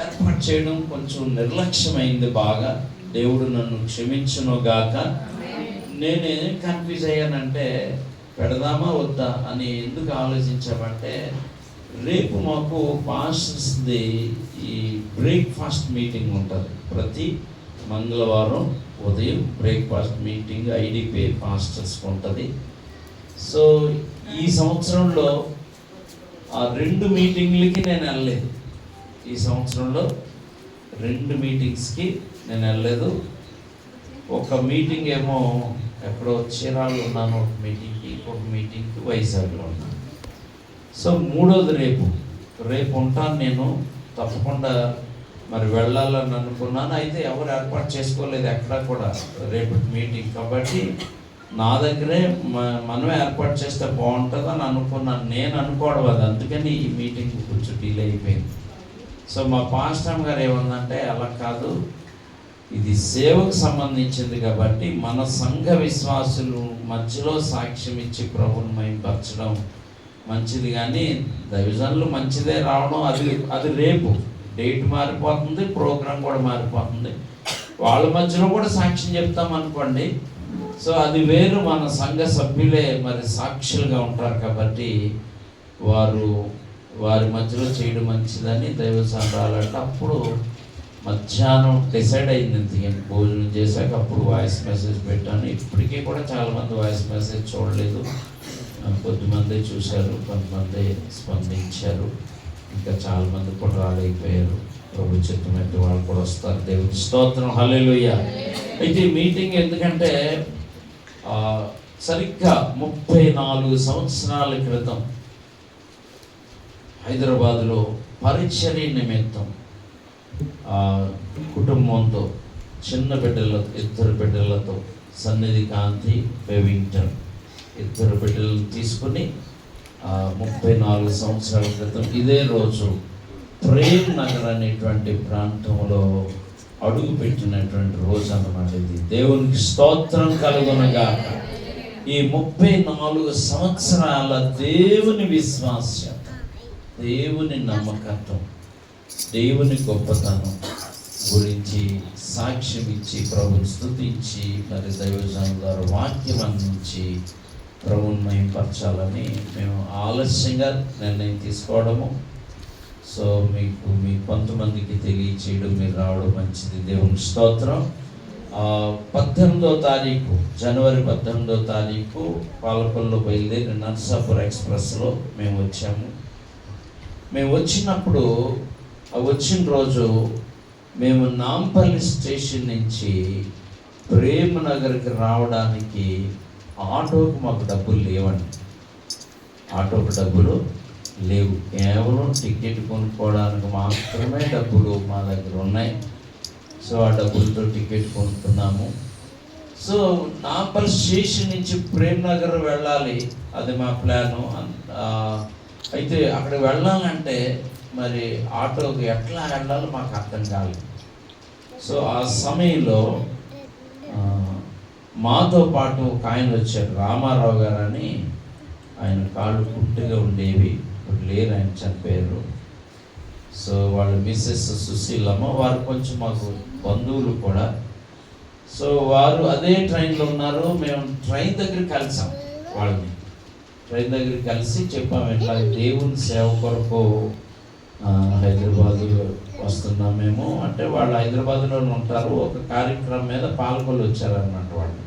ఏర్పాటు చేయడం కొంచెం నిర్లక్ష్యమైంది బాగా. దేవుడు నన్ను క్షమించునుగాక. నేనేం కన్ఫ్యూజ్ అయ్యానంటే పెడదామా వద్దా అని ఎందుకు ఆలోచించామంటే, రేపు మాకు పాస్టర్స్ది ఈ బ్రేక్ఫాస్ట్ మీటింగ్ ఉంటుంది. ప్రతి మంగళవారం ఉదయం బ్రేక్ఫాస్ట్ మీటింగ్ ఐడిపి పాస్టర్స్కి ఉంటుంది. సో ఈ సంవత్సరంలో ఆ 2 మీటింగ్లకి నేను వెళ్ళలేదు. ఈ సంవత్సరంలో 2 మీటింగ్స్కి నేను వెళ్ళలేదు. ఒక మీటింగ్ ఏమో ఎక్కడో చీరాలు ఉన్నాను, ఒక మీటింగ్కి, ఒక మీటింగ్కి వైజాగ్లో ఉన్నాను. సో 3వది రేపు ఉంటాను నేను. తప్పకుండా మరి వెళ్ళాలని అనుకున్నాను. అయితే ఎవరు ఏర్పాటు చేసుకోలేదు ఎక్కడా కూడా రేపటి మీటింగ్. కాబట్టి నా దగ్గరే మనమే ఏర్పాటు చేస్తే బాగుంటుందని అనుకున్నాను. నేను అనుకోవడం అది, అందుకని ఈ మీటింగ్ కొంచెం డిలే అయిపోయింది. సో మా పాస్టర్ గారు ఏమందంటే, అలా కాదు, ఇది సేవకు సంబంధించింది కాబట్టి మన సంఘ విశ్వాసులు మధ్యలో సాక్ష్యం ఇచ్చి ప్రభువుని మహిమపరచడం మంచిది, కానీ దైవజనులు మంచిదే రావడం అది రేపు డేట్ మారిపోతుంది, ప్రోగ్రాం కూడా మారిపోతుంది. వాళ్ళ మధ్యలో కూడా సాక్ష్యం చెప్తాం అనుకోండి. సో అది వేరు. మన సంఘ సభ్యులే మరి సాక్షులుగా ఉంటారు కాబట్టి వారి మధ్యలో చేయడం మంచిదని దైవ సంఘాలంటే అప్పుడు మధ్యాహ్నం డిసైడ్ అయింది. ఎందుకని భోజనం చేశాక అప్పుడు వాయిస్ మెసేజ్ పెట్టాను. ఇప్పటికీ కూడా చాలామంది వాయిస్ మెసేజ్ చూడలేదు, కొద్దిమంది చూశారు, కొంతమంది స్పందించారు, ఇంకా చాలామంది కూడా రాలేకపోయారు. ప్రభు చిత్తమైతే వాళ్ళు కూడా వస్తారు. దేవుని స్తోత్రం, హల్లెలూయా. అయితే ఈ మీటింగ్ ఎందుకంటే సరిగ్గా 34 సంవత్సరాల క్రితం హైదరాబాదులో పరిచర్య నిమిత్తం కుటుంబంతో చిన్న బిడ్డలతో 2 బిడ్డలతో సన్నిధి కాంతి బెవింగ్టన్ 2 బిడ్డలను తీసుకుని 34 సంవత్సరాల క్రితం ఇదే రోజు ప్రేమ్ నగర్ అనేటువంటి ప్రాంతంలో అడుగు పెట్టినటువంటి రోజు అన్నమాట ఇది. దేవునికి స్తోత్రం కలుగునగాక. ఈ 34 సంవత్సరాల దేవుని విశ్వాసం, దేవుని నమ్మకత్వం, దేవుని గొప్పతనం గురించి సాక్ష్యం ఇచ్చి ప్రభుని స్తుతించి మరి దైవజనుల ద్వారా వాక్యం అందించి ప్రభుని మహిమపరచాలని మేము ఆలస్యంగా నిర్ణయం తీసుకోవడము. సో మీ కొంతమందికి తెలియచేయడం, మీరు రావడం మంచిది. దేవుని స్తోత్రం. 18వ తారీఖు జనవరి 18వ తారీఖు పాలకొల్లో బయలుదేరి నర్సాపూర్ ఎక్స్ప్రెస్లో మేము వచ్చాము. మేము వచ్చినప్పుడు వచ్చిన రోజు మేము నాంపల్లి స్టేషన్ నుంచి ప్రేమ్ నగర్కి రావడానికి ఆటోకు మాకు డబ్బులు లేవండి. ఆటోకు డబ్బులు లేవు. కేవలం టికెట్ కొనుక్కోవడానికి మాత్రమే డబ్బులు మా దగ్గర ఉన్నాయి. సో ఆ డబ్బులతో టికెట్ కొనుక్కున్నాము. సో నాంపల్లి స్టేషన్ నుంచి ప్రేమ్ నగర్ వెళ్ళాలి, అది మా ప్లాను. అయితే అక్కడికి వెళ్ళాలంటే మరి ఆటోకి ఎట్లా వెళ్ళాలో మాకు అర్థం కాలేదు. సో ఆ సమయంలో మాతో పాటు ఒక ఆయన వచ్చారు, రామారావు గారు అని. ఆయన కాళ్ళు కుట్టుగా ఉండేవి, ఇప్పుడు లేరు, ఆయన చనిపోయారు. సో వాళ్ళ మిస్సెస్ సుశీలమ్మ, వారు కొంచెం మాకు బంధువులు కూడా. సో వారు అదే ట్రైన్లో ఉన్నారు. మేము ట్రైన్ దగ్గర కలిసాం వాళ్ళని. ట్రైన్ దగ్గర కలిసి చెప్పాము, ఇట్లా దేవుని సేవ కొరకు హైదరాబాద్ వస్తున్నాం మేము అంటే. వాళ్ళు హైదరాబాద్లో ఉంటారు, ఒక కార్యక్రమం మీద పాల్గొని వచ్చారన్నమాట వాళ్ళు.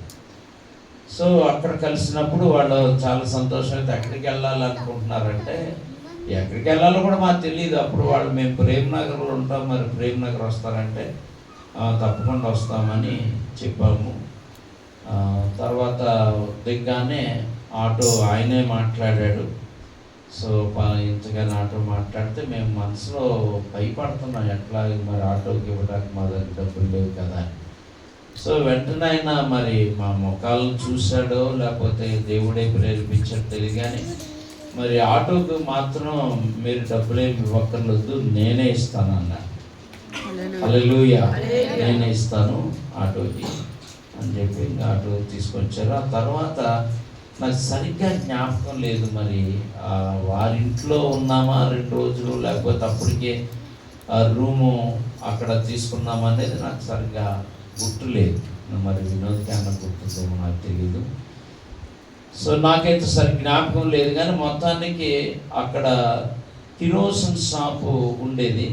సో అక్కడ కలిసినప్పుడు వాళ్ళు చాలా సంతోషం. అయితే ఎక్కడికి వెళ్ళాలనుకుంటున్నారంటే, ఎక్కడికి వెళ్ళాలో కూడా మాకు తెలియదు అప్పుడు. వాళ్ళు మేము ప్రేమ్ నగర్లో ఉంటాం, మరి ప్రేమ్ నగర్ వస్తారంటే తప్పకుండా వస్తామని చెప్పాము. తర్వాత దిగ్గానే ఆటో ఆయనే మాట్లాడాడు. సో ఇంతగానే ఆటో మాట్లాడితే మేము మనసులో భయపడుతున్నాం, ఎట్లా మరి ఆటోకి ఇవ్వడానికి మా దగ్గర డబ్బులు లేవు కదా. సో వెంటనే ఆయన మరి మా ముఖాలను చూశాడో లేకపోతే దేవుడే ప్రేరేపించాడో తెలియదు, కానీ మరి ఆటోకి మాత్రం మీరు డబ్బులేమి ఇవ్వక్కర్లేదు, నేనే ఇస్తాను అన్నాడు. హల్లెలూయా, నేనే ఇస్తాను ఆటోకి అని చెప్పి ఆటో తీసుకొచ్చారు. ఆ తర్వాత నాకు సరిగ్గా జ్ఞాపకం లేదు, మరి వారింట్లో ఉన్నామా 2 రోజులు, లేకపోతే అప్పటికే రూము అక్కడ తీసుకున్నాం అనేది నాకు సరిగ్గా గుర్తులేదు. మరి వినోద్కి అన్న గుర్తుందేమో నాకు తెలీదు. సో నాకైతే సరి జ్ఞాపకం లేదు. కానీ మొత్తానికి అక్కడ కిరోసిన్ షాపు ఉండేది.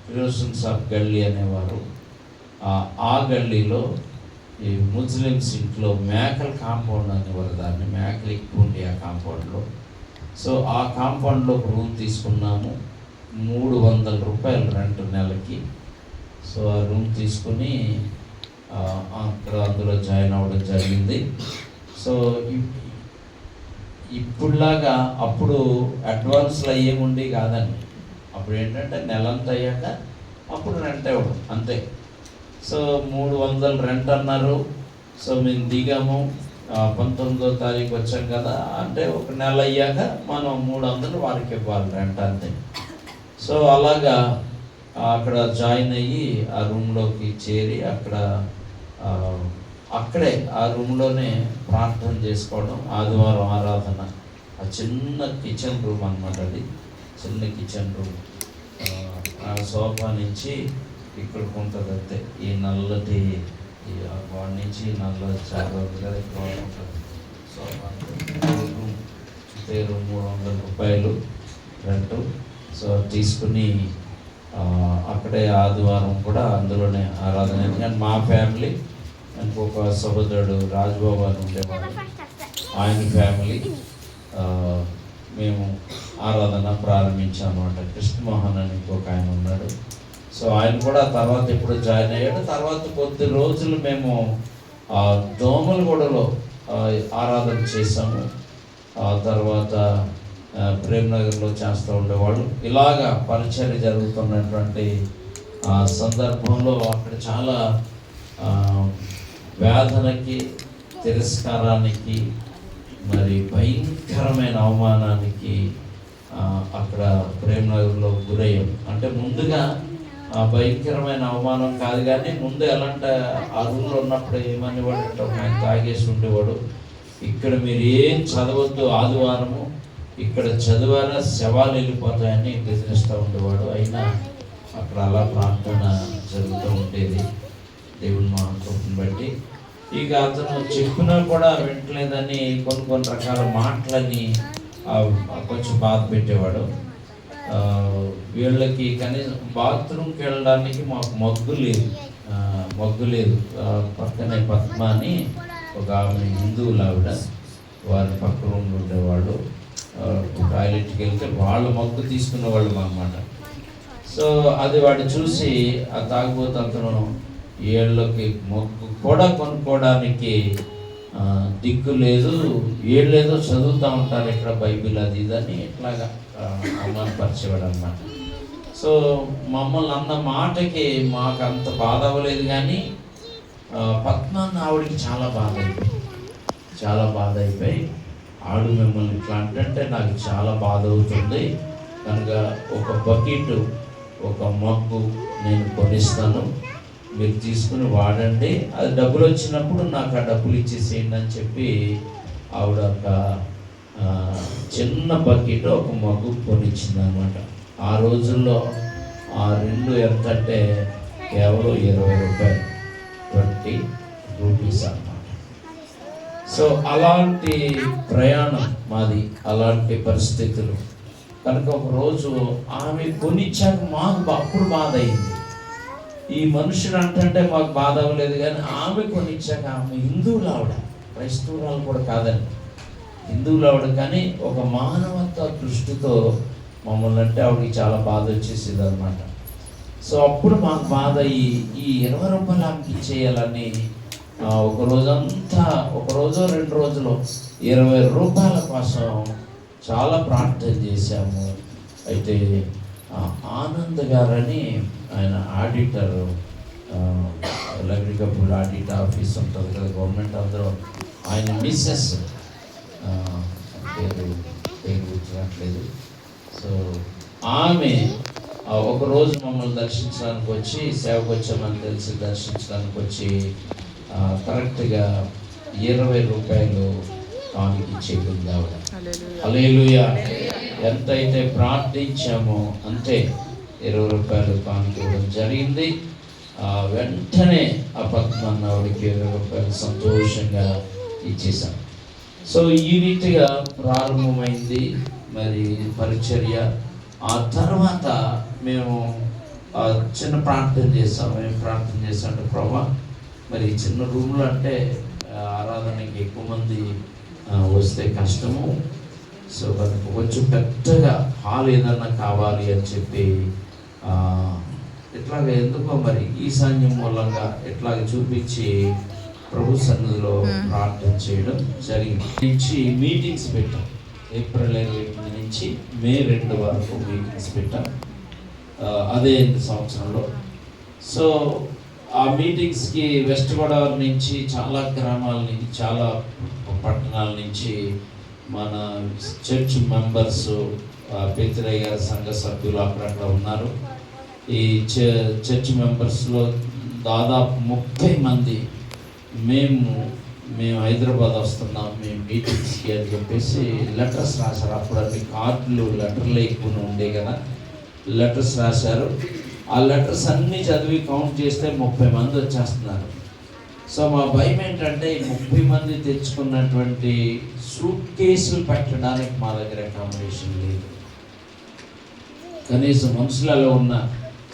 కిరోసిన్ షాప్ గల్లీ అనేవారు. ఆ గల్లీలో ఈ ముస్లిమ్స్ ఇంట్లో మేకల కాంపౌండ్ అనేవారు దాన్ని. మేకలు ఎక్కువ ఉండే ఆ కాంపౌండ్లో. సో ఆ కాంపౌండ్లో ఒక రూమ్ తీసుకున్నాము. 300 రూపాయలు రెంట్ నెలకి. సో ఆ రూమ్ తీసుకుని అక్కడ అందులో జాయిన్ అవ్వడం జరిగింది. సో ఇప్పుడులాగా అప్పుడు అడ్వాన్స్లో ఏముండి కాదండి. అప్పుడు ఏంటంటే నెలంతా అయ్యాక అప్పుడు రెంట్ ఇవ్వడం అంతే. సో 300 రెంట్ అన్నారు. సో మేము దిగాము. 19వ తారీఖు వచ్చాం కదా, అంటే ఒక నెల అయ్యాక మనం 300 వారికి ఇవ్వాలి రెంట్ అంతే. సో అలాగా అక్కడ జాయిన్ అయ్యి ఆ రూమ్లోకి చేరి అక్కడే ఆ రూమ్లోనే ప్రార్థన చేసుకోవడం, ఆదివారం ఆరాధన. ఆ చిన్న కిచెన్ రూమ్ అన్నమాట. అది చిన్న కిచెన్ రూమ్. ఆ సోఫా నుంచి ఇక్కడికి ఉంటుంది అంతే. ఈ నల్లటి వాడి నుంచి నల్ల చాలా కదా ఇక్కడ ఉంటుంది సోఫా. రూమ్ 300 రూపాయలు రెంటు. సో తీసుకుని అక్కడే ఆదివారం కూడా అందులోనే ఆరాధన. ఎందుకంటే మా ఫ్యామిలీ, ఇంకొక సహోదరుడు రాజబాబు అని ఉండేవాడు, ఆయన ఫ్యామిలీ, మేము ఆరాధన ప్రారంభించాము అన్నమాట. కృష్ణమోహన్ అని ఇంకొక ఆయన ఉన్నాడు. సో ఆయన కూడా తర్వాత ఎప్పుడు జాయిన్ అయ్యాడు. తర్వాత కొద్ది రోజులు మేము దోమలగూడలో ఆరాధన చేసాము. తర్వాత ప్రేమ్నగర్లో చేస్తూ ఉండేవాళ్ళు. ఇలాగా పరిచర్య జరుగుతున్నటువంటి సందర్భంలో అక్కడ చాలా వేదనకి, తిరస్కారానికి, మరి భయంకరమైన అవమానానికి అక్కడ ప్రేమ్నగర్లో గురయ్యాం. అంటే ముందుగా భయంకరమైన అవమానం కాదు, కానీ ముందు ఎలాంటి ఆ రూమ్లో ఉన్నప్పుడు ఏమనేవాడు అంటే ఆయన తాగేసి ఉండేవాడు. ఇక్కడ మీరు ఏం చదవద్దు, ఆదివారము ఇక్కడ చదివారా శవాలు వెళ్ళిపోతాయని బెదిరిస్తూ ఉండేవాడు. అయినా అక్కడ అలా ప్రార్థన జరుగుతూ ఉండేది దేవుని మహాకృపను బట్టి. ఇక అతను చెప్పినా కూడా వింటలేదని కొన్ని రకాల మాటలని కొంచెం బాధ పెట్టేవాడు. వీళ్ళకి కనీసం బాత్రూమ్కి వెళ్ళడానికి మాకు మగ్గు లేదు. పక్కనే పద్మ అని ఒక ఆమె హిందువులు ఆవిడ, వారి పక్క రూమ్లో ఉండేవాళ్ళు. టాయిలెట్కి వెళ్తే వాళ్ళు మగ్గు తీసుకునేవాళ్ళు అన్నమాట. సో అది వాడు చూసి ఆ తాగుబోతు అతను ఏళ్ళకి మగ్గు కూడా కొనుక్కోవడానికి దిక్కు లేదు, ఏళ్ళేదో చదువుతూ ఉంటారు ఇక్కడ బైబిల్ అది ఇదని ఇట్లాగా అవమానపరిచేవాడు అన్నమాట. సో మమ్మల్ని అన్న మాటకి మాకు అంత బాధ అవ్వలేదు, కానీ పద్మాన్ని ఆవిడికి చాలా బాధ అయిపోయి ఆడు మిమ్మల్ని ఇట్లా అంటే నాకు చాలా బాధ అవుతుంది, కనుక ఒక బకెట్ ఒక మగ్గు నేను కొనిస్తాను, మీరు తీసుకుని వాడండి, అది డబ్బులు వచ్చినప్పుడు నాకు ఆ డబ్బులు ఇచ్చేసేయండి అని చెప్పి ఆవిడ ఒక చిన్న బకెట్ ఒక మగ్గు కొనిచ్చింది అనమాట. ఆ రోజుల్లో ఆ రెండు ఎంత అంటే కేవలం 20 రూపాయలు, 20 రూపీస్ అన్నమాట. సో అలాంటి ప్రయాణం మాది, అలాంటి పరిస్థితులు. కనుక ఒకరోజు ఆమె కొనిచ్చాక మాకు అప్పుడు బాధ అయింది. ఈ మనుషులు అంటే మాకు బాధ అవ్వలేదు, కానీ ఆమె కొనిచ్చాక, ఆమె హిందువులు ఆవిడ, క్రైస్తవురాలు కూడా కాదండి, హిందువులు ఆవిడ, కానీ ఒక మానవత్వ దృష్టితో మమ్మల్ని అంటే ఆవిడకి చాలా బాధ వచ్చేసేది అనమాట. సో అప్పుడు మాకు బాధ ఈ 20 రూపాయలు ఆమెకి ఇచ్చేయాలని ఒక రోజు 2 రోజులు 20 రూపాయల కోసం చాలా ప్రార్థన చేశాము. అయితే ఆనంద్ గారని ఆయన ఆడిటర్, ఎలక్ట్రికల్ ఆడిటర్ ఆఫీస్ ఉంటుంది కదా గవర్నమెంట్, అందరూ ఆయన మిస్సెస్ పేరు గుర్తున్నట్లేదు. సో ఆమె ఒకరోజు మమ్మల్ని దర్శించడానికి వచ్చి, సేవకు వచ్చామని తెలిసి దర్శించడానికి వచ్చి కరెక్ట్గా 20 రూపాయలు కానుక ఇచ్చేది ఆవిడ. హల్లెలూయా. ఎంతైతే ప్రార్థించామో అంతే రూపాయలు కానుక ఇవ్వడం జరిగింది. వెంటనే ఆ పద్మన్నవాడికి 20 రూపాయలు సంతోషంగా ఇచ్చేసాం. సో ఈ రీతిగా ప్రారంభమైంది మరి పరిచర్య. ఆ తర్వాత మేము చిన్న ప్రార్థన చేస్తాం. మేము ప్రార్థన చేస్తాం, ప్రభా మరి చిన్న రూమ్లో అంటే ఆరాధనకి ఎక్కువ మంది వస్తే కష్టము, సో మనకు కొంచెం పెద్దగా హాల్ ఏదన్నా కావాలి అని చెప్పి ఇట్లాగ ఎందుకో మరి ఈశాన్యం మూలంగా ఇట్లాగ చూపించి ప్రభు సన్నిధిలో ప్రార్థన చేయడం జరిగింది. నుంచి మీటింగ్స్ పెట్టాం. ఏప్రిల్ 28 నుంచి మే 2 వరకు మీటింగ్స్ పెట్టాం అదే సంవత్సరంలో. సో ఆ మీటింగ్స్కి వెస్ట్ గోదావరి నుంచి చాలా గ్రామాల నుంచి చాలా పట్టణాల నుంచి మన చర్చ్ మెంబర్స్ పేతురయ్య గారి సంఘ సభ్యులు అక్కడక్కడ ఉన్నారు. ఈ చర్చ్ మెంబర్స్లో దాదాపు 30 మంది మేము హైదరాబాద్ వస్తున్నాం మేము మీటింగ్స్కి అని చెప్పేసి లెటర్స్ రాశారు. అప్పుడు అన్ని కార్డులు లెటర్లు ఎక్కువ ఉండే కదా, లెటర్స్ రాశారు. ఆ లెటర్స్ అన్నీ చదివి కౌంట్ చేస్తే 30 మంది వచ్చేస్తున్నారు. సో మా భయం ఏంటంటే 30 మంది తెచ్చుకున్నటువంటి సూట్ కేసులు పెట్టడానికి మా దగ్గర అకామిడేషన్ లేదు. కనీసం మనుషులలో ఉన్న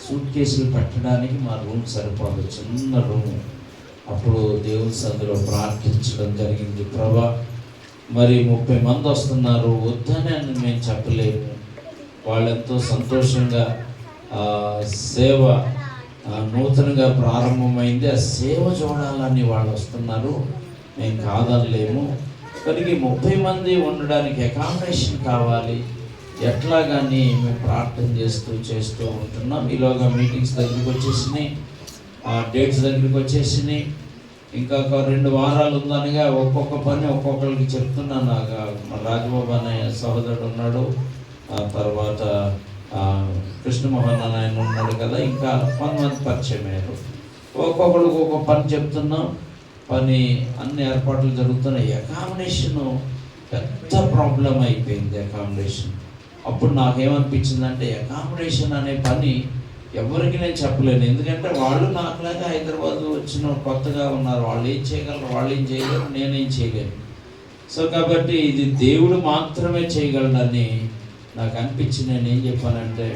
సూట్ కేసులు పెట్టడానికి మా రూమ్ సరిపోదు, చిన్న రూము. అప్పుడు దేవుని సన్నిధిలో ప్రార్థించడం జరిగింది. ప్రభా మరి 30 మంది వస్తున్నారు, వద్దని అని మేము చెప్పలేము. వాళ్ళెంతో సంతోషంగా సేవ నూతనంగా ప్రారంభమైంది, ఆ సేవ చూడాలని వాళ్ళు వస్తున్నారు, మేము కాదనలేము. కనుక 30 మంది ఉండడానికి అకామిడేషన్ కావాలి, ఎట్లా కానీ మేము ప్రార్థన చేస్తూ ఉంటున్నాం. ఈలోగా మీటింగ్స్ దగ్గరికి వచ్చేసినాయి, డేట్స్ దగ్గరికి వచ్చేసినాయి. ఇంకా ఒక 2 వారాలు ఉందనగా ఒక్కొక్క పని ఒక్కొక్కరికి చెప్తున్నాను. రాజబాబు అనే సహోదరుడు ఉన్నాడు, తర్వాత కృష్ణమోహన్ అని ఆయన ఉన్నాడు కదా, ఇంకా కొంతమంది పరిచయం అయ్యారు. ఒక్కొక్కరికి ఒక్కొక్క పని చెప్తున్నాం. పని అన్ని ఏర్పాట్లు జరుగుతున్నాయి. అకామిడేషన్ పెద్ద ప్రాబ్లం అయిపోయింది అకామిడేషన్. అప్పుడు నాకేమనిపించిందంటే అకామిడేషన్ అనే పని ఎవరికి నేను చెప్పలేను. ఎందుకంటే వాళ్ళు నాకులాగా హైదరాబాద్ వచ్చిన కొత్తగా ఉన్నారు, వాళ్ళు ఏం చేయగలరు, వాళ్ళు ఏం చేయగలరు, నేనేం చేయలేను. సో కాబట్టి ఇది దేవుడు మాత్రమే చేయగలడని నాకు అనిపించి నేను ఏం చెప్పానంటే,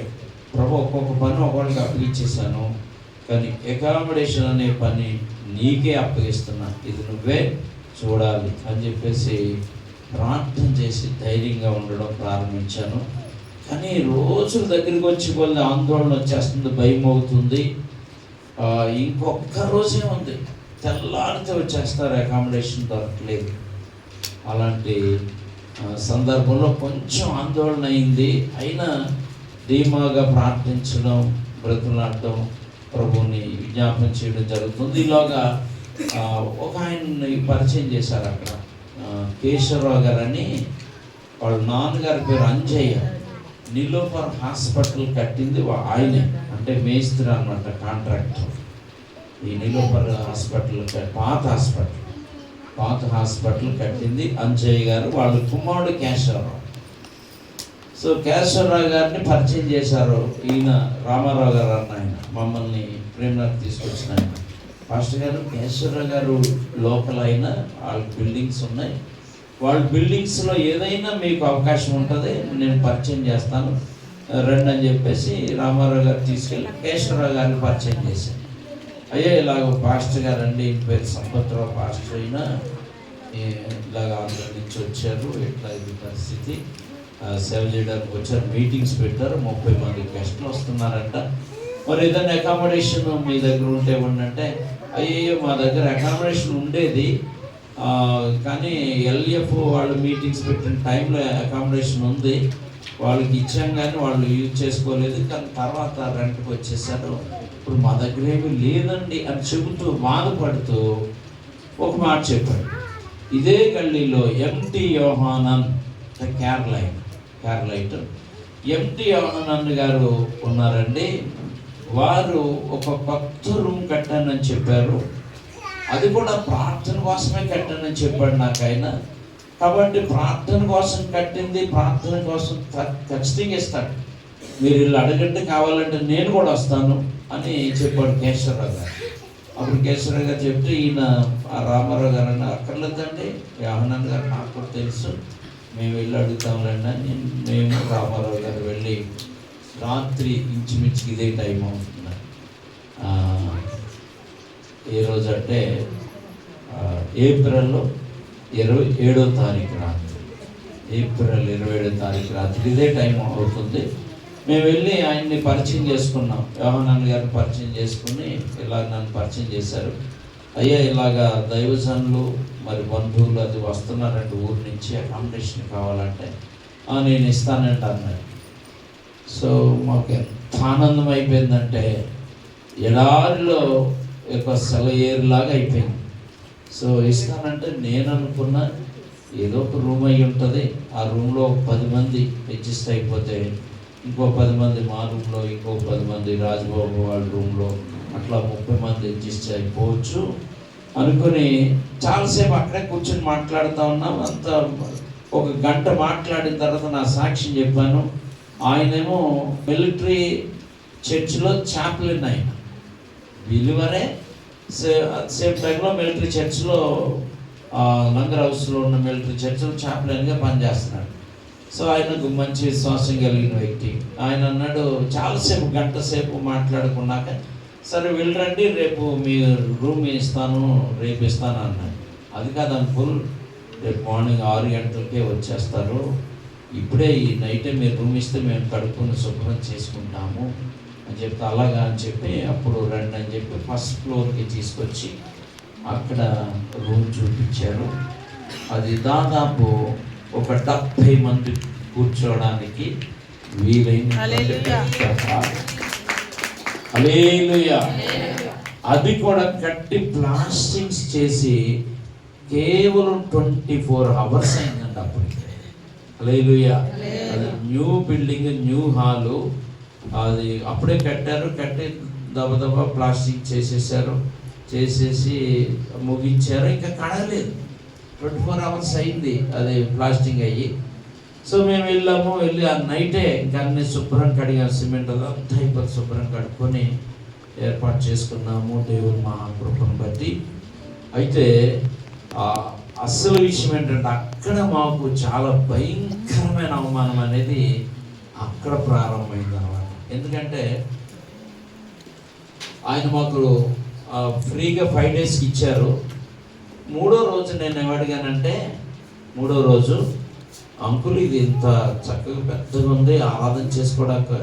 ప్రభు ఒక్కొక్క పని ఒకరికి అప్పగిచ్చేసాను, కానీ అకామిడేషన్ అనే పని నీకే అప్పగిస్తున్నా, ఇది నువ్వే చూడాలి అని చెప్పేసి ప్రార్థన చేసి ధైర్యంగా ఉండడం ప్రారంభించాను. కానీ రోజుల దగ్గరికి వచ్చి కొద్ది ఆందోళన వచ్చేస్తుంది, భయం అవుతుంది. ఇంకొక రోజే ఉంది, తెల్లారితే వచ్చేస్తారు, అకామిడేషన్ దొరకలేదు. అలాంటి సందర్భంలో కొంచెం ఆందోళన అయింది. అయినా ధీమాగా ప్రార్థించడం, బ్రతులాడడం, ప్రభువుని విజ్ఞాపన చేయడం జరుగుతుంది. ఈలోగా ఒక ఆయన్ని పరిచయం చేశారు అక్కడ, కేశవరావు గారు అని. వాళ్ళ నాన్నగారి పేరు అంజయ్య. నిలోఫర్ హాస్పిటల్ కట్టింది ఆయనే, అంటే మేస్త్రి అన్నమాట, కాంట్రాక్టర్. ఈ నిలోఫర్ హాస్పిటల్ పాత హాస్పిటల్ కట్టింది అంజయ్య గారు. వాళ్ళ కుమారుడు కేశవరావు. సో కేశవరావు గారిని పరిచయం చేశారు. ఈయన రామారావు గారు అన్న ఆయన, మమ్మల్ని ప్రేమకు తీసుకొచ్చిన ఆయన. పాస్టర్ గారు, కేశవరావు గారు లోకల్ అయినా వాళ్ళ బిల్డింగ్స్ ఉన్నాయి, వాళ్ళ బిల్డింగ్స్లో ఏదైనా మీకు అవకాశం ఉంటుంది, నేను పరిచయం చేస్తాను, రండి అని చెప్పేసి రామారావు గారు తీసుకెళ్ళి కేశవరావు గారిని పరిచయం చేశాను. అయ్యా ఇలాగ పాస్టర్ గారు అండి, ఇంటి పేరు సంపత్రావు పాస్టర్ అయినా, ఇలాగ ఆంధ్ర నుంచి వచ్చారు, ఇట్లా ఇది పరిస్థితి, సేవ చేయడానికి వచ్చారు, మీటింగ్స్ పెట్టారు, 30 మంది గెస్టులు వస్తున్నారంట, మరి ఏదైనా అకామిడేషన్ మీ దగ్గర ఉంటే ఇవ్వండి. అయ్యో మా దగ్గర అకామిడేషన్ ఉండేది, కానీ ఎల్ఎఫ్ వాళ్ళు మీటింగ్స్ పెట్టిన టైంలో అకామిడేషన్ ఉంది, వాళ్ళకి ఇచ్చాం కానీ వాళ్ళు యూజ్ చేసుకోలేదు, కానీ తర్వాత రెంట్కి వచ్చేసారు, ఇప్పుడు మా దగ్గర ఏమీ లేదండి అని చెబుతూ బాధపడుతూ ఒక మాట చెప్పాడు. ఇదే గల్లీలో ఎంటీ యోహానన్, క్యారలైట్ ఎంటీ యోహానన్ గారు ఉన్నారండి. వారు ఒక కొత్త రూమ్ కట్టానని చెప్పారు, అది కూడా ప్రార్థన కోసమే కట్టానని చెప్పాడు నాకు ఆయన. కాబట్టి ప్రార్థన కోసం కట్టింది, ప్రార్థన కోసం ఖచ్చితంగా ఇస్తాడు. మీరు వీళ్ళు అడగండి, కావాలంటే నేను కూడా వస్తాను అని చెప్పాడు కేశవరావు గారు. అప్పుడు కేశవరావు గారు చెప్తే ఈయన రామారావు గారు అన్న అక్కర్లేదండి, యోహానన్ గారు నాకు కూడా తెలుసు, మేము వెళ్ళి అడుగుతాంలేండి అని మేము రామారావు గారు వెళ్ళి రాత్రి ఇంచుమించుకి ఇదే టైం అవుతుంది. ఏ రోజు అంటే ఏప్రిల్ 27వ తారీఖు రాత్రి, ఏప్రిల్ 27వ తారీఖు రాత్రి ఇదే టైం అవుతుంది. మేము వెళ్ళి ఆయన్ని పరిచయం చేసుకున్నాం, యోహానన్ గారిని పరిచయం చేసుకుని ఇలా నన్ను పరిచయం చేశారు. అయ్యా ఇలాగా దైవజనులు మరి బంధువులు అది వస్తున్నారంటే ఊరి నుంచి అకామిడేషన్ కావాలంటే నేను ఇస్తానంటే అన్నాడు. సో మాకు ఎంత ఆనందం అయిపోయిందంటే ఎడారిలో ఒక సెలయేరులాగా అయిపోయింది. సో ఇస్తానంటే నేను అనుకున్నా ఏదో ఒక రూమ్ అయి ఉంటుంది, ఆ రూమ్లో 10 మంది అడ్జస్ట్ అయిపోతే ఇంకో 10 మంది మా రూమ్లో, ఇంకో 10 మంది రాజబాబు వాళ్ళ రూమ్లో, అట్లా 30 మంది అడ్జస్ట్ అయిపోవచ్చు అనుకుని చాలాసేపు అక్కడే కూర్చొని మాట్లాడుతూ ఉన్నాం. అంత ఒక గంట మాట్లాడిన తర్వాత నా సాక్ష్యం చెప్పాను. ఆయనేమో మిలిటరీ చర్చ్లో చాప్లిన్, ఆయన బిలీవరే, సేమ్ టైంలో మిలిటరీ చర్చ్లో లంగర్ హౌస్లో ఉన్న మిలిటరీ చర్చ్లో చాప్లిన్గా పనిచేస్తున్నాడు. సో ఆయనకు మంచి విశ్వాసం కలిగిన వ్యక్తి. ఆయన అన్నాడు, చాలాసేపు గంట సేపు మాట్లాడుకున్నాక సరే వెళ్ళరండి, రేపు మీ రూమ్ ఇస్తాను, రేపు ఇస్తాను అన్నాడు. అది కాదు అంకుల్, రేపు మార్నింగ్ 6 గంటలకే వచ్చేస్తారు, ఇప్పుడే ఈ నైటే మీరు రూమ్ ఇస్తే మేము కడుక్కుని శుభ్రం చేసుకుంటాము అని చెప్తే అలాగా అని చెప్పి అప్పుడు రండి అని చెప్పి ఫస్ట్ ఫ్లోర్కి తీసుకొచ్చి అక్కడ రూమ్ చూపించారు. అది దాదాపు ఒక 70 మంది కూర్చోవడానికి వీలైన. హల్లెలూయా. అది కూడా కట్టి ప్లాస్టింగ్స్ చేసి కేవలం 24 అవర్స్ అయిందండి అప్పటికి. హల్లెలూయా. అది న్యూ బిల్డింగ్, న్యూ హాలు, అది అప్పుడే కట్టారు. కట్టి దబదబా ప్లాస్టింగ్ చేసేసి ముగించారు. ఇంకా కడగలేదు, 24 అవర్స్ అయింది అది ప్లాస్టింగ్ అయ్యి. సో మేము వెళ్ళి ఆ నైటే ఇంకా అన్ని శుభ్రం కడిగాం, సిమెంట్ అదంతా అయిపోయి శుభ్రం కడుక్కొని ఏర్పాటు చేసుకున్నాము దేవుని మహాకృపను బట్టి. అయితే అసలు విషయం ఏంటంటే అక్కడ మాకు చాలా భయంకరమైన అవమానం అనేది అక్కడ ప్రారంభమైంది అన్నమాట. ఎందుకంటే ఆయన మాకు ఫ్రీగా 5 డేస్కి ఇచ్చారు. 3వ రోజు నేను ఏమడిగానంటే, 3వ రోజు అంకుల్ ఇది ఇంత చక్కగా పెద్దగా ఉంది, ఆరాధన చేసుకోవడానికి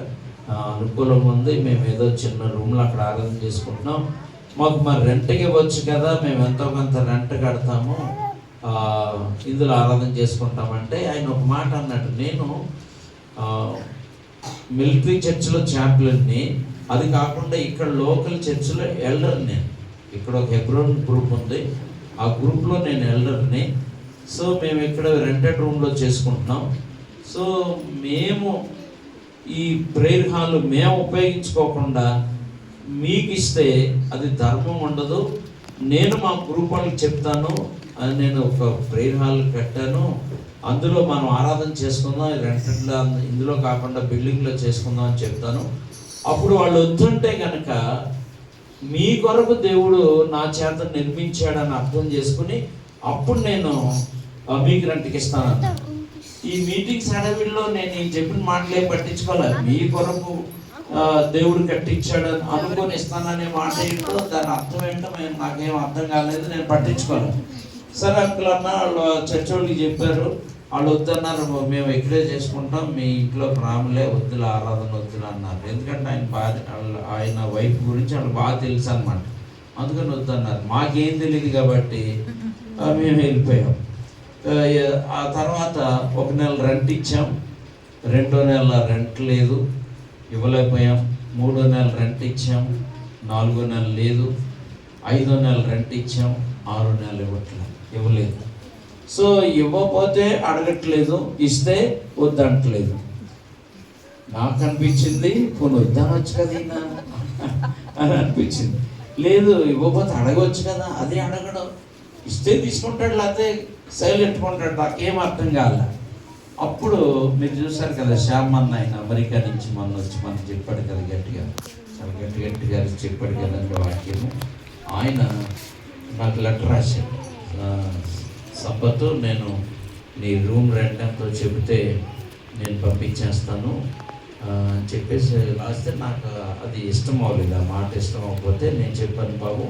అనుకూలంగా ఉంది, మేము ఏదో చిన్న రూమ్లో అక్కడ ఆరాధన చేసుకుంటున్నాం, మాకు మరి రెంట్కి ఇవ్వచ్చు కదా, మేము ఎంతో కొంత రెంట్ కడతాము, ఇందులో ఆరాధన చేసుకుంటామంటే ఆయన ఒక మాట అన్నట్టు, నేను మిలిటరీ చర్చ్లో చాప్లిన్ని, అది కాకుండా ఇక్కడ లోకల్ చర్చ్లో ఎల్డర్, నేను ఇక్కడ ఒక హెబ్రోన్ గ్రూప్ ఉంది, ఆ గ్రూప్లో నేను ఎల్డర్ని. సో మేము ఇక్కడ రెంటెడ్ రూమ్లో చేసుకుంటున్నాం. సో మేము ఈ ప్రేయర్ హాల్ మేము ఉపయోగించుకోకుండా మీకు ఇస్తే అది ధర్మం ఉండదు, నేను మా గ్రూప్ వాళ్ళకి చెప్తాను, నేను ఒక ప్రేయర్ హాల్ కట్టాను, అందులో మనం ఆరాధన చేసుకుందాం, రెంటెడ్లో ఇందులో కాకుండా బిల్డింగ్లో చేసుకుందాం అని చెప్తాను. అప్పుడు వాళ్ళు వద్దుంటే కనుక మీ కొరకు దేవుడు నా చేత నిర్మించాడని అర్థం చేసుకుని అప్పుడు నేను మీకు రెంట్కి ఇస్తానన్నా. ఈ మీటింగ్స్ అడవిలో నేను ఈ చెప్పిన మాటలే పట్టించుకోలేదు, మీ కొరకు దేవుడు కట్టించాడని అనుకొని ఇస్తాననే మాట ఏంటో దాని అర్థం ఏంటో నాకేం అర్థం కాలేదు, నేను పట్టించుకోలేదు. సరే అంకుల్ అన్న వాళ్ళు చర్చ్ వాళ్ళకి చెప్పారు, వాళ్ళు వద్దన్నారు, మేము ఇక్కడే చేసుకుంటాం, మీ ఇంట్లో రాములే, వద్దుల ఆరాధన వద్దులు అన్నారు. ఎందుకంటే ఆయన వైఫ్ గురించి వాళ్ళు బాగా తెలుసు అనమాట, అందుకని వద్దన్నారు. మాకేం తెలియదు కాబట్టి మేము వెళ్ళిపోయాం. ఆ తర్వాత 1 నెల రెంట్ ఇచ్చాం, 2వ నెల రెంట్ లేదు, ఇవ్వలేకపోయాం. 3వ నెల రెంట్ ఇచ్చాం, 4వ నెల లేదు. 5వ నెల రెంట్ ఇచ్చాం, 6వ నెల ఇవ్వలేదు. సో ఇవ్వకపోతే అడగట్లేదు, ఇస్తే వద్దంటలేదు. నాకు అనిపించింది పోనీ వద్దనొచ్చు కదా ఈయన అని అనిపించింది. లేదు ఇవ్వకపోతే అడగవచ్చు కదా, అది అడగడం, ఇస్తే తీసుకుంటాడు, లేకపోతే సైలెంట్ కొంటాడు, నాకేం అర్థం కాలే. అప్పుడు మీరు చూసారు కదా, శ్యామన్న ఆయన అమెరికా నుంచి మొన్న వచ్చి మనకు చెప్పాడు కదా, గట్టిగా చాలా గట్టిగా చెప్పాడు కదండి వాక్యము. ఆయన నాకు లెటర్ రాశాడు, సబ్బతు నేను నీ రూమ్ రెంట్ ఎంతో చెబితే నేను పంపించేస్తాను చెప్పేసి రాస్తే, నాకు అది ఇష్టం అవ్వలేదు. ఆ మాట ఇష్టం అవ్వకపోతే నేను చెప్పాను, బాబు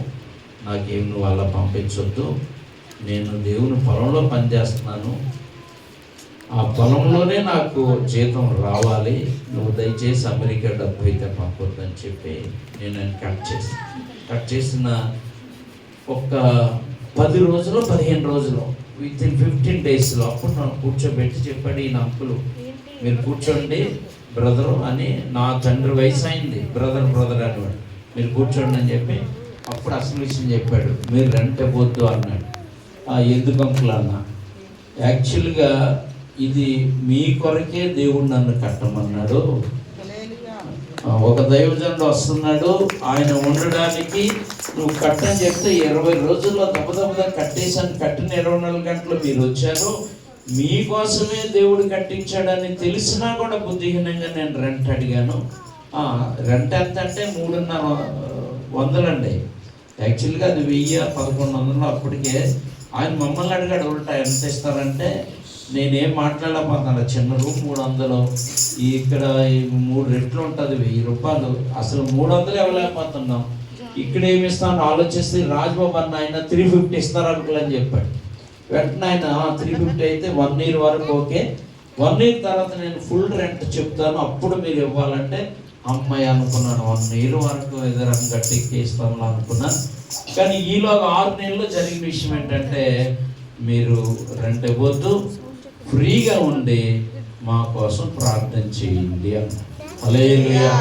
నాకేం నువ్వు అలా పంపించొద్దు, నేను దేవుని పొలంలో పనిచేస్తున్నాను, ఆ పొలంలోనే నాకు జీతం రావాలి, నువ్వు దయచేసి అమెరికా డబ్బు అయితే పంపొద్దని చెప్పి నేను కట్ చేసిన ఒక 10 రోజులు 15 రోజులు వితిన్ 15 డేస్లో అప్పుడు నన్ను కూర్చోబెట్టి చెప్పాడు, ఈయన అంకులు మీరు కూర్చోండి బ్రదరు అని, నా తండ్రి వయసు అయింది, బ్రదర్ అనేవాడు, మీరు కూర్చోండి అని చెప్పి అప్పుడు అసలు విషయం చెప్పాడు. మీరు రెంట్ ఇవ్వద్దు అన్నాడు. ఎందుకు అంకుల్ అన్న, యాక్చువల్గా ఇది మీ కొరకే దేవుడు నన్ను కట్టమన్నాడు, ఒక దైవజనుడు వస్తున్నాడు, ఆయన ఉండడానికి నువ్వు కట్టని చెప్తే 20 రోజుల్లో దెబ్బ కట్టేశాను, కట్టిన 24 గంటలు మీరు వచ్చారు, మీకోసమే దేవుడు కట్టించాడని తెలిసినా కూడా బుద్ధిహీనంగా నేను రెంట్ అడిగాను. రెంట్ ఎంత అంటే 3,500 అండి, యాక్చువల్గా అది 1,000-1,100 అప్పటికే. ఆయన మమ్మల్ని అడిగాడు ఉల్టా ఎంత ఇస్తారంటే, నేనేం మాట్లాడలేకపోతున్నాను, చిన్న రూమ్ 300, ఇక్కడ 3 రెట్లు ఉంటుంది 1000 రూపాయలు, అసలు 300 ఇవ్వలేకపోతున్నాం, ఇక్కడ ఏమి ఇస్తాను ఆలోచిస్తే రాజ్బాబు అన్న ఆయన 350 ఇస్తారు అంకుల్ అని చెప్పాడు. వెంటనే ఆయన 350 అయితే 1 year వరకు ఓకే, 1 year తర్వాత నేను ఫుల్ రెంట్ చెప్తాను అప్పుడు మీరు ఇవ్వాలంటే, అమ్మాయి అనుకున్నాను, 1 year వరకు ఏదో రకం గట్టికి ఇస్తాను అనుకున్నాను. కానీ ఈలోగా 6 నెలల్లో జరిగిన విషయం ఏంటంటే, మీరు రెంట్ ఇవ్వద్దు, ఫ్రీగా ఉండి మా కోసం ప్రార్థన చేయండి అన్న. హల్లెలూయా.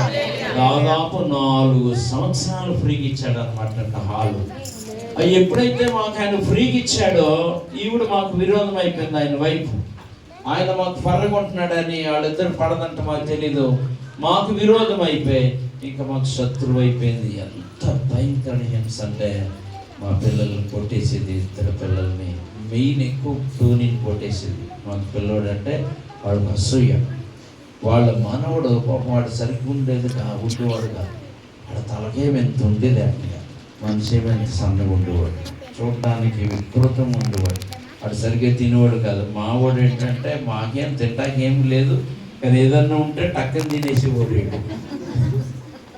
దాదాపు 4 సంవత్సరాలు ఫ్రీగా ఇచ్చాడు అనమాట హాలు. ఎప్పుడైతే మాకు ఆయన ఫ్రీగా ఇచ్చాడో, ఈవిడ మాకు విరోధం అయిపోయింది, ఆయన వైపు. ఆయన మాకు పర్రగొంటున్నాడని, వాళ్ళిద్దరు పడదంట మాకు తెలీదు, మాకు విరోధం అయిపోయి ఇంకా మాకు శత్రువు అయిపోయింది. ఎంత భయంకర హింస అంటే, మా పిల్లల్ని కొట్టేసేది, 2 పిల్లల్ని, మెయిన్ ఎక్కువ టూనిని కొట్టేసేది. మాకు పిల్లోడు అంటే వాడు అసూయ, వాళ్ళ మనవడు పాపం వాడు సరిగ్గా ఉండేది ఉండేవాడు కాదు, వాడు తలకేమెంత ఉండేది అట్లా, మనిషి ఏమైంత సన్నగా ఉండేవాడు, చూడడానికి వికృతంగా ఉండేవాడు, వాడు సరిగ్గా తినేవాడు కాదు. మావాడు ఏంటంటే మాకేం తింటాకేం లేదు, కానీ ఏదన్నా ఉంటే టక్కన తినేసేవాడు.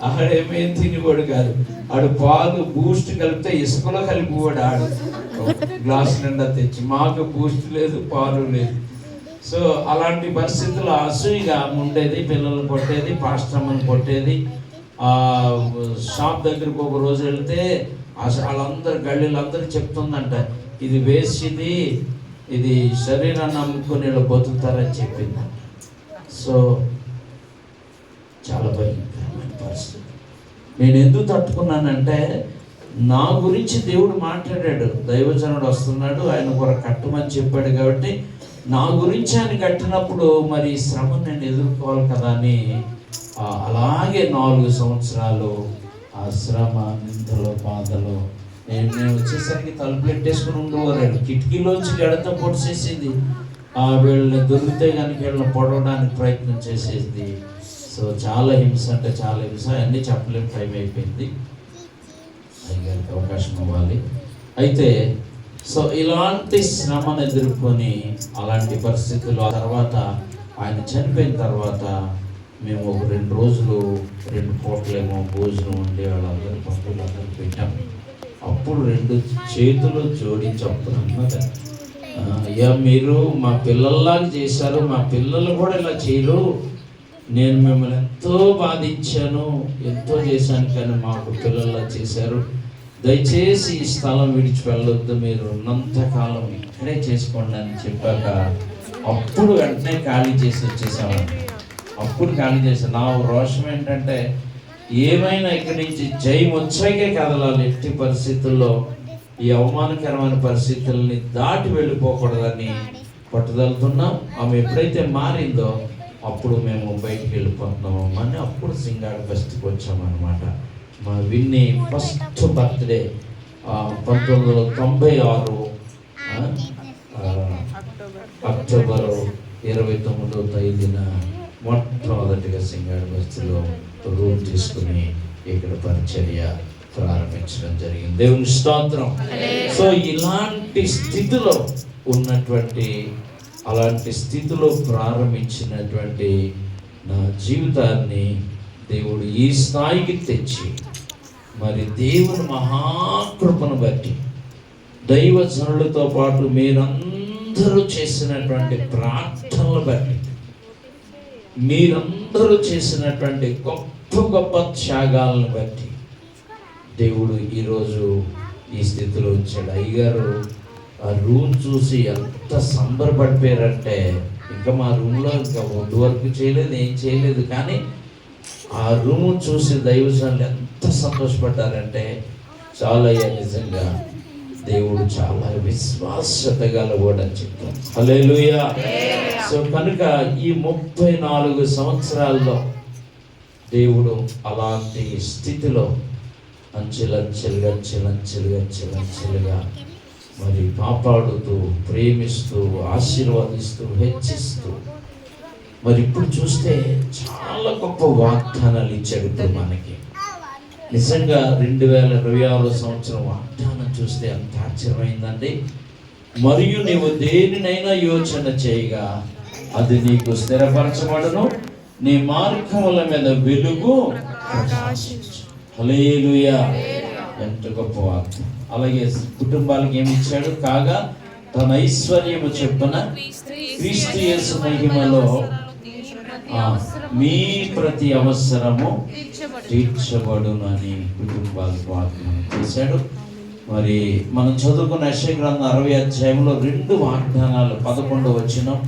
ఆడేమేం తినేవాడు కాదు, ఆడు పాలు బూస్ట్ కలిపితే ఇసుకలో కలిపివాడు, ఆడు గ్లాస్ నిండా తెచ్చి. మాకు బూస్ట్ లేదు, పాలు లేదు. సో అలాంటి పరిస్థితుల్లో అసూయిగా ఉండేది, పిల్లల్ని కొట్టేది, పాస్టమ్మని కొట్టేది. షాప్ దగ్గరకు ఒక రోజు వెళ్తే వాళ్ళందరూ గళ్ళీలందరూ చెప్తుందంట, ఇది వేసిది, ఇది శరీరాన్ని అమ్ముకొని ఇలా బతుకుతారని చెప్పిందంట. సో చాలా భయంకరమైన పరిస్థితి. నేను ఎందుకు తట్టుకున్నానంటే, నా గురించి దేవుడు మాట్లాడాడు, దైవజనుడు వస్తున్నాడు, ఆయన కూడా కట్టమని చెప్పాడు కాబట్టి నా గురించి ఆయన కట్టినప్పుడు మరి శ్రమ నేను ఎదుర్కోవాలి కదా అని అలాగే 4 సంవత్సరాలు ఆ శ్రమ, నిందలు, బాధలు. నేను వచ్చేసరికి తలుపులు పెట్టేసుకుని ఉండేవారు, కిటికీలోంచి గడత పొడిచేసేది, వీళ్ళని దొరికితే కనుక వీళ్ళని పొడవడానికి ప్రయత్నం చేసేది. సో చాలా హింస అంటే చాలా హింస, అన్నీ చెప్పలేము, టైం అయిపోయింది, అయ్యగారికి అవకాశం ఇవ్వాలి. అయితే సో ఇలాంటి శ్రమను ఎదుర్కొని అలాంటి పరిస్థితులు, తర్వాత ఆయన చనిపోయిన తర్వాత మేము ఒక 2 రోజులు 2 పూటలేమో భోజనం ఉండి వాళ్ళందరూ పంపులందరూ పెట్టాము. అప్పుడు 2 చేతులు జోడించి అప్పుడు అన్నది, అయ్యా మీరు మా పిల్లల్లాగా చేశారు, మా పిల్లలు కూడా ఇలా చేయరు, నేను మిమ్మల్ని ఎంతో బాధించాను, ఎంతో చేశాను, కానీ మాకు పిల్లల్లా చేశారు, దయచేసి ఈ స్థలం విడిచి వెళ్ళొద్దు, మీరు ఉన్నంతకాలం ఇక్కడే చేసుకోండి అని చెప్పాక అప్పుడు వెంటనే ఖాళీ చేసి వచ్చేసామండి. అప్పుడు ఖాళీ చేశాను. నా రోషం ఏంటంటే, ఏమైనా ఇక్కడి నుంచి జయం వచ్చాకే కదలాలి, ఎట్టి పరిస్థితుల్లో ఈ అవమానకరమైన పరిస్థితుల్ని దాటి వెళ్ళిపోకూడదని పట్టుదలుతున్నాం. ఆమె ఎప్పుడైతే మారిందో అప్పుడు మేము బయటికి వెళ్ళిపోతున్నాము అని అప్పుడు సింగాడ ఫెస్ట్కి వచ్చామన్నమాట. మా విన్ని ఫస్ట్ బర్త్డే 1996 అక్టోబర్ 29వ తేదీన మొట్టమొదటిగా సింగాడు బస్తీలో రూమ్ తీసుకుని ఇక్కడ పరిచర్య ప్రారంభించడం జరిగింది. దేవుని స్తోత్రం. సో ఇలాంటి స్థితిలో ఉన్నటువంటి, అలాంటి స్థితిలో ప్రారంభించినటువంటి నా జీవితాన్ని దేవుడు ఈ స్థాయికి తెచ్చి, మరి దేవుని మహాకృపను బట్టి దైవజనులతో పాటు మీరందరూ చేసినటువంటి ప్రార్థనలు బట్టి, మీరందరూ చేసినటువంటి గొప్ప గొప్ప త్యాగాలను బట్టి దేవుడు ఈరోజు ఈ స్థితిలో వచ్చాడు. అయ్యగారు ఆ రూమ్ చూసి ఎంత సంబరపడిపోయారంటే, ఇంకా మా రూమ్లో ఇంకా ఒడ్డు వరకు చేయలేదు, ఏం చేయలేదు, కానీ ఆ రూమ్ చూసి దైవజనులు ఎంత సంతోషపడ్డారంటే, చాలా నిజంగా దేవుడు చాలా విశ్వాసత గలవాడని చెప్తాం. హల్లెలూయా. సో కనుక ఈ 34 సంవత్సరాల్లో దేవుడు అలాంటి స్థితిలో అంచెలంచెలుగా మరి కాపాడుతూ, ప్రేమిస్తూ, ఆశీర్వదిస్తూ, హెచ్చిస్తూ, మరి ఇప్పుడు చూస్తే చాలా గొప్ప వాగ్దానాలు ఇచ్చాడు. ఇప్పుడు మనకి నిజంగా 2026 సంవత్సరం వాగ్దానం చూస్తే అంత ఆశ్చర్యమైందండి. మరియు నీవు దేనినైనా యోచన చేయగా అది నీకు స్థిరపరచబడును, నీ మార్గముల మీద వెలుగు ప్రకాశించు. హల్లెలూయా. ఎంత గొప్ప వాగ్దానం. అలాగే కుటుంబాలకు ఏమి ఇచ్చాడు? కాగా తన ఐశ్వర్యము చొప్పున క్రీస్తు యేసు మహిమలో మీ ప్రతి అవసరము తీర్చబడును అని కుటుంబాలకు వాగ్దానం చేశాడు. మరి మనం చదువుకున్న యెషయా గ్రంథం 60వ అధ్యాయంలో 2 వాగ్దానాలు, 11వ వచనం